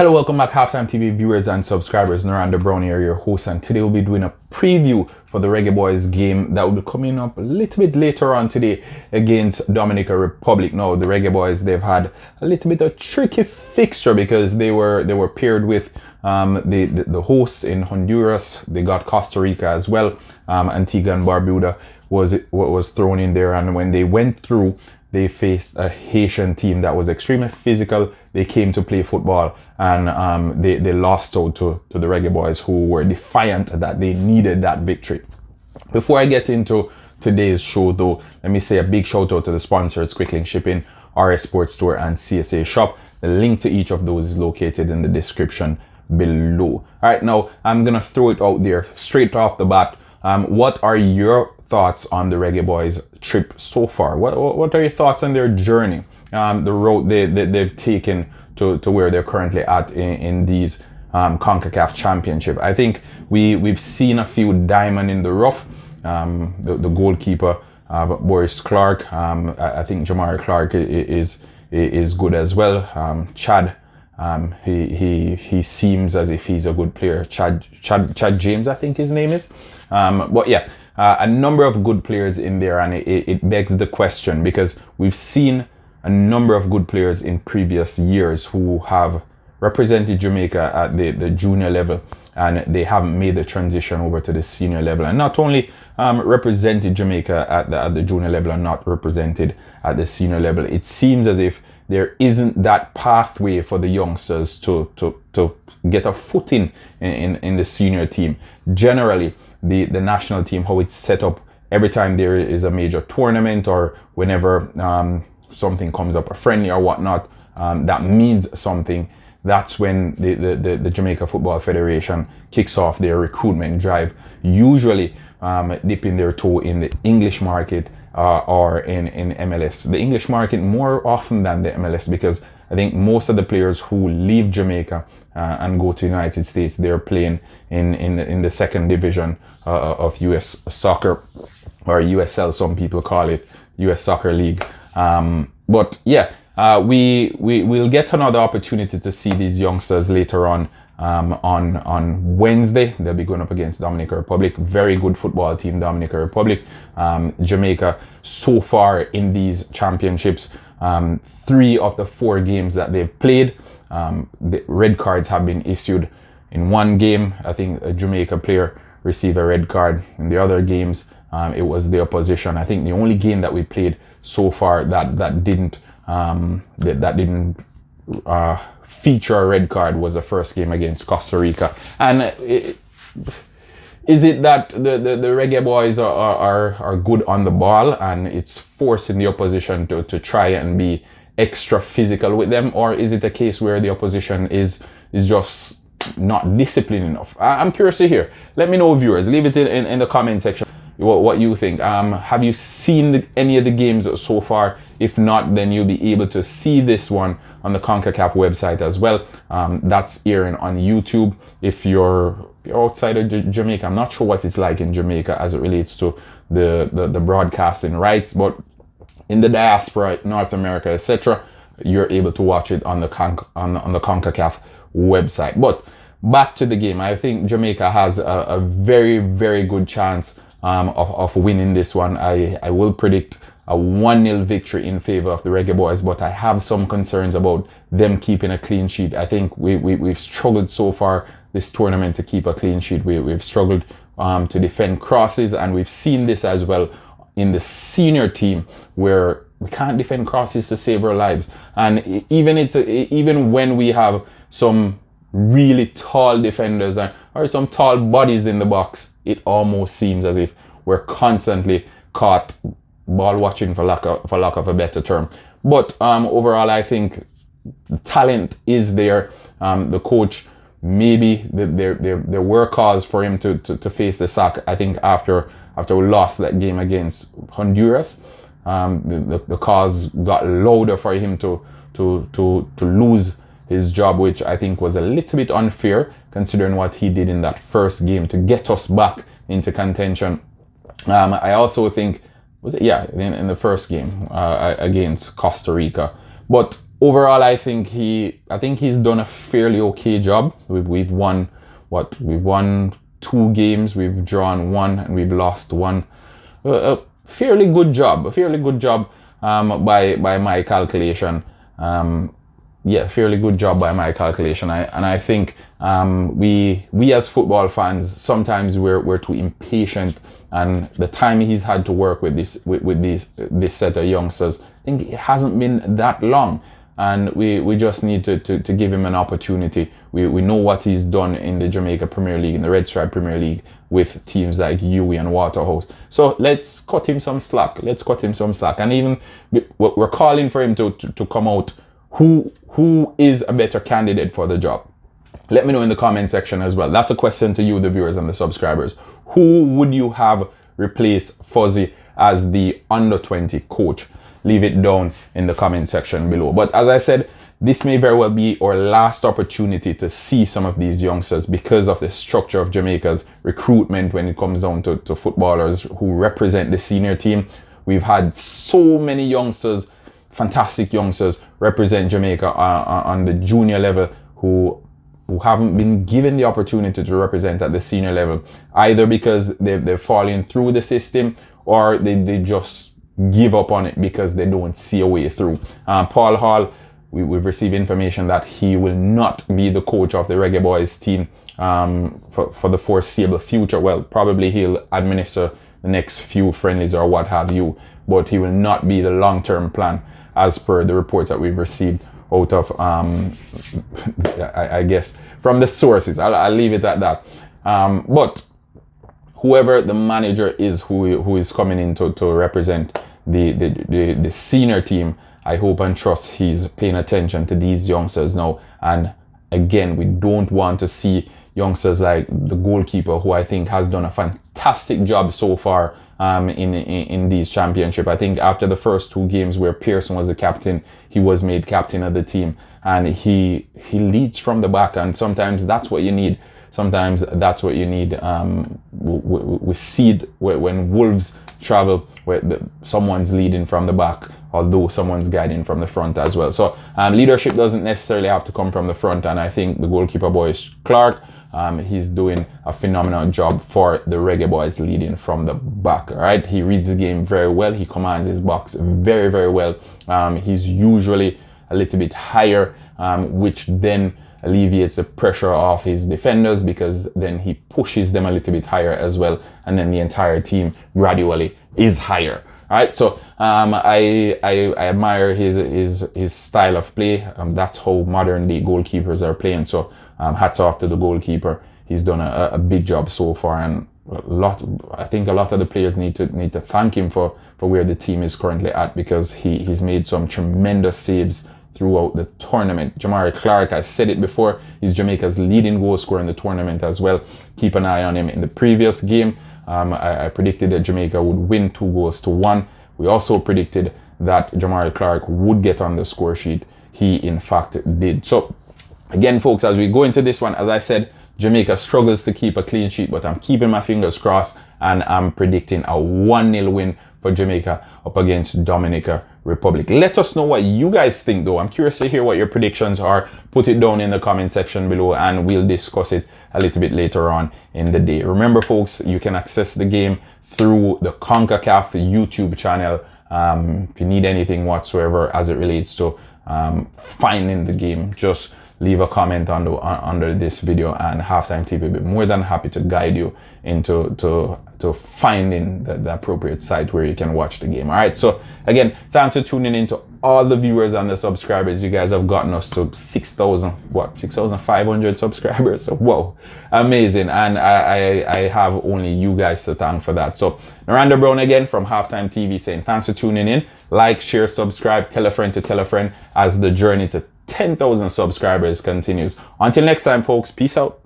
Hello, welcome back Halftime TV viewers and subscribers. Naranda Brown here, your host, and today we'll be doing a preview for the Reggae Boyz game that will be coming up a little bit later on today against Dominican Republic. Now, the Reggae Boyz, they've had a little bit of tricky fixture because they were paired with the hosts in Honduras. They got Costa Rica as well. Antigua and Barbuda was thrown in there, and when they went through, they faced a Haitian team that was extremely physical. They came to play football, and they lost out to the Reggae Boyz, who were defiant that they needed that victory. Before I get into today's show though, let me say a big shout out to the sponsors, Quicklink Shipping, RS Sports Store, and CSA Shop. The link to each of those is located in the description below. Alright, now I'm gonna throw it out there straight off the bat. What are your thoughts on the Reggae Boyz trip so far? What are your thoughts on their journey, the road they've taken to where they're currently at in these CONCACAF championship? I think we've seen a few diamond in the rough. The goalkeeper, Boris Clark, I think Jamar Clark is good as well. Chad, he seems as if he's a good player. Chad James, I think his name is. But yeah, a number of good players in there, and it begs the question, because we've seen a number of good players in previous years who have represented Jamaica at the junior level, and they haven't made the transition over to the senior level, and not only represented Jamaica at the junior level and not represented at the senior level. It seems as if there isn't that pathway for the youngsters to get a footing in the senior team. Generally, the national team, how it's set up, every time there is a major tournament or whenever something comes up, a friendly or whatnot, that means something, that's when the Jamaica Football Federation kicks off their recruitment drive, usually dipping their toe in the English market or in MLS. The English market more often than the MLS, because I think most of the players who leave Jamaica and go to the United States, they're playing in the second division of US soccer, or USL, some people call it, US Soccer League. But yeah, we'll get another opportunity to see these youngsters later on Wednesday. They'll be going up against Dominican Republic. Very good football team, Dominican Republic. Jamaica so far in these championships, 3 of the 4 games that they've played, the red cards have been issued. In one game, I think a Jamaica player received a red card. In the other games, it was the opposition. I think the only game that we played so far that didn't feature a red card was the first game against Costa Rica. And is it that the Reggae Boyz are good on the ball and it's forcing the opposition to try and be extra physical with them, or is it a case where the opposition is just not disciplined enough? I'm curious to hear. Let me know, viewers. Leave it in the comment section what you think. Have you seen any of the games so far? If not, then you'll be able to see this one on the CONCACAF website as well. That's airing on YouTube. If you're outside of Jamaica, I'm not sure what it's like in Jamaica as it relates to the broadcasting rights, but in the diaspora, North America, etc., you're able to watch it on the CONCACAF website. But back to the game, I think Jamaica has a very, very good chance of winning this one. I will predict a 1-0 victory in favor of the Reggae Boyz, but I have some concerns about them keeping a clean sheet. I think we've struggled so far this tournament to keep a clean sheet. We've struggled to defend crosses, and we've seen this as well in the senior team, where we can't defend crosses to save our lives. And even when we have some really tall defenders or some tall bodies in the box, it almost seems as if we're constantly caught ball watching, for lack of a better term. But overall, I think the talent is there. The coach, maybe there were cause for him to face the sack. I think after we lost that game against Honduras, the cause got louder for him to lose his job, which I think was a little bit unfair considering what he did in that first game to get us back into contention. I also think, in the first game against Costa Rica. But overall, I think he's done a fairly okay job. We've won what? We've won 2 games, we've drawn 1, and we've lost 1. A fairly good job. By my calculation. Yeah, fairly good job by my calculation. I think we as football fans, sometimes we're too impatient, and the time he's had to work with this set of youngsters, I think it hasn't been that long, and we just need to give him an opportunity. We know what he's done in the Jamaica Premier League, in the Red Stripe Premier League, with teams like UWI and Waterhouse. So let's cut him some slack. And even we're calling for him to come out. Who is a better candidate for the job? Let me know in the comment section as well. That's a question to you, the viewers and the subscribers. Who would you have replace Fuzzy as the under-20 coach? Leave it down in the comment section below. But as I said, this may very well be our last opportunity to see some of these youngsters because of the structure of Jamaica's recruitment when it comes down to footballers who represent the senior team. We've had so many youngsters, fantastic youngsters, represent Jamaica on the junior level who haven't been given the opportunity to represent at the senior level, either because they're falling through the system or they just give up on it because they don't see a way through. Paul Hall, we've received information that he will not be the coach of the Reggae Boyz team for the foreseeable future. Well, probably he'll administer the next few friendlies or what have you, but he will not be the long-term plan as per the reports that we've received out of, I guess, from the sources. I'll leave it at that. But whoever the manager is who is coming in to represent the senior team, I hope and trust he's paying attention to these youngsters now. And again, we don't want to see youngsters like the goalkeeper, who I think has done a fantastic job so far in these championship. I think after the first 2 games where Pearson was the captain, he was made captain of the team, and he leads from the back, and sometimes that's what you need. We see it when Wolves travel, where someone's leading from the back, although someone's guiding from the front as well. So leadership doesn't necessarily have to come from the front, and I think the goalkeeper boy is Clark. He's doing a phenomenal job for the Reggae Boyz, leading from the back. All right, he reads the game very well. He commands his box very, very well. He's usually a little bit higher, which then alleviates the pressure off his defenders, because then he pushes them a little bit higher as well, and then the entire team gradually is higher. All right, so I admire his style of play. That's how modern day goalkeepers are playing. So hats off to the goalkeeper. He's done a big job so far, and I think a lot of the players need to thank him for where the team is currently at, because he's made some tremendous saves throughout the tournament. Jamari Clark, I said it before, he's Jamaica's leading goal scorer in the tournament as well. Keep an eye on him. In the previous game, I predicted that Jamaica would win 2-1. We also predicted that Jamari Clark would get on the score sheet. He in fact did. So again, folks, as we go into this one, as I said, Jamaica struggles to keep a clean sheet, but I'm keeping my fingers crossed, and I'm predicting a 1-0 win for Jamaica up against Dominican Republic. Let us know what you guys think, though. I'm curious to hear what your predictions are. Put it down in the comment section below, and we'll discuss it a little bit later on in the day. Remember, folks, you can access the game through the CONCACAF YouTube channel. If you need anything whatsoever as it relates to finding the game, just leave a comment under this video, and Halftime TV will be more than happy to guide you into finding the appropriate site where you can watch the game. All right, so again, thanks for tuning in to all the viewers and the subscribers. You guys have gotten us to 6,500 subscribers. So whoa, amazing. And I have only you guys to thank for that. So Naranda Brown again from Halftime TV saying thanks for tuning in. Like, share, subscribe, tell a friend to tell a friend as the journey to 10,000 subscribers continues. Until next time, folks, peace out.